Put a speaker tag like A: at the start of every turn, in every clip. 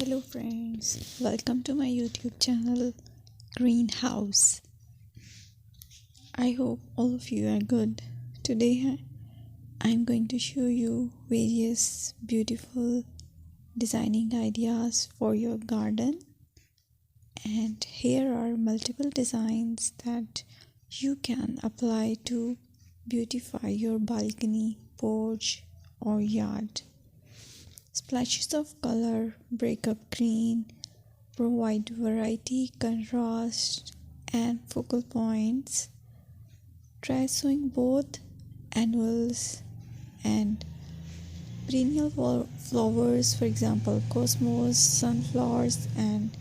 A: Hello friends, welcome to my YouTube channel Greenhouse. I hope all of you are good. Today I'm going to show you various beautiful designing ideas for your garden, and here are multiple designs that you can apply to beautify your balcony, porch or yard. Splashes of color break up green, provide variety, contrast, and focal points. Try sowing both annuals and perennial flowers, for example, cosmos, sunflowers, and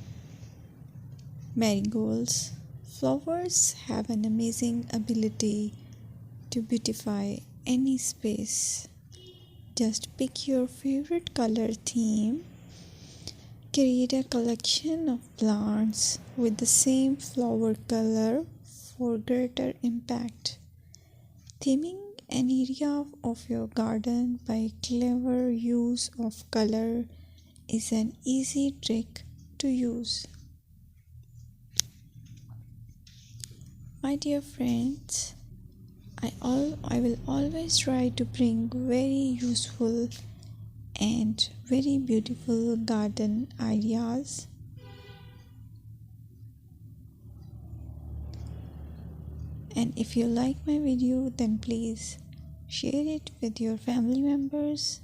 A: marigolds. Flowers have an amazing ability to beautify any space. Just pick your favorite color theme. Create a collection of plants with the same flower color for greater impact. Theming an area of your garden by clever use of color is an easy trick to use. My dear friends, I will always try to bring very useful and very beautiful garden ideas. And if you like my video, then please share it with your family members.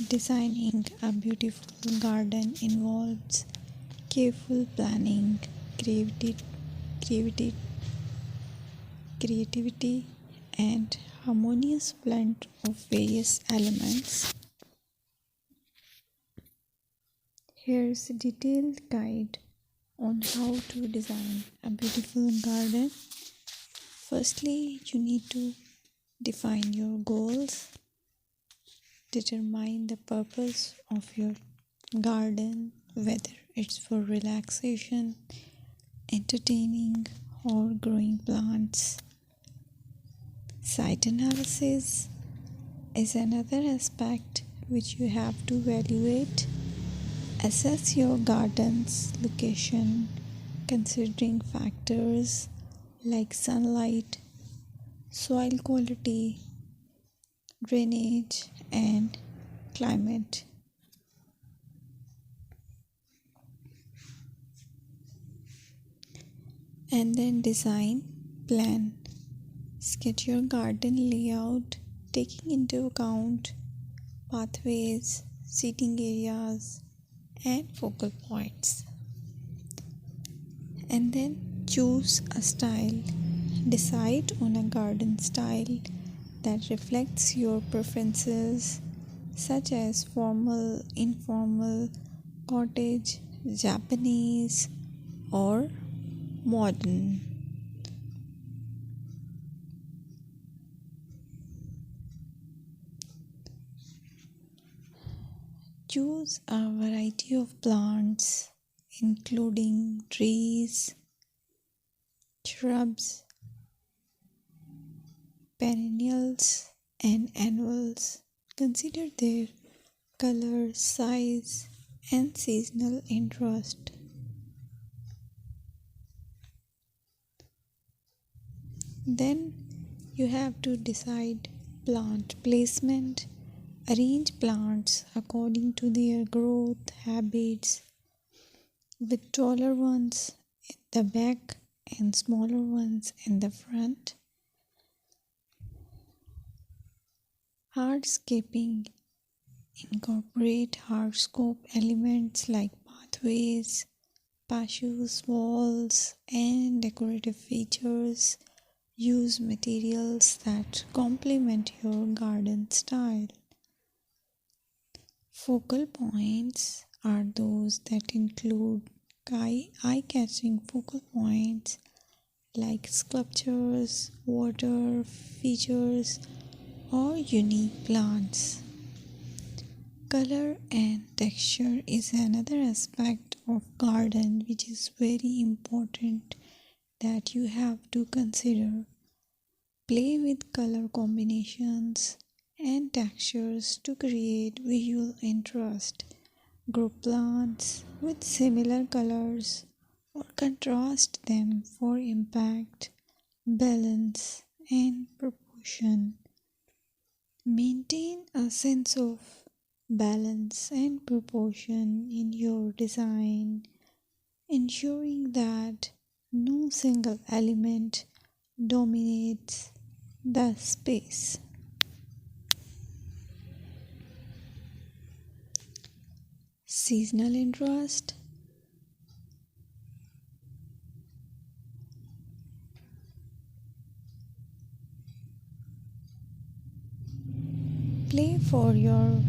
A: Designing a beautiful garden involves careful planning, creativity, creativity, and harmonious blend of various elements. Here's a detailed guide on how to design a beautiful garden. Firstly, you need to define your goals. Determine the purpose of your garden, whether it's for relaxation, entertaining, or growing plants. Site analysis is another aspect which you have to evaluate. Assess your garden's location, considering factors like sunlight, soil quality, drainage, and climate. And then design, plan. Sketch your garden layout, taking into account pathways, seating areas, and focal points. And then choose a style. Decide on a garden style that reflects your preferences, such as formal, informal, cottage, Japanese, or modern. Choose a variety of plants, including trees, shrubs, perennials, and annuals. Consider their color, size, and seasonal interest. Then you have to decide plant placement. Arrange plants according to their growth habits, with taller ones in the back and smaller ones in the front. Hardscaping. Incorporate hardscape elements like pathways, patios, walls, and decorative features. Use materials that complement your garden style. Focal points are those that include eye-catching focal points like sculptures, water features, or unique plants. Color and texture is another aspect of garden which is very important that you have to consider. Play with color combinations and textures to create visual interest. Group plants with similar colors or contrast them for impact, balance, and proportion. Maintain a sense of balance and proportion in your design, ensuring that no single element dominates the space. Seasonal interest. Play for your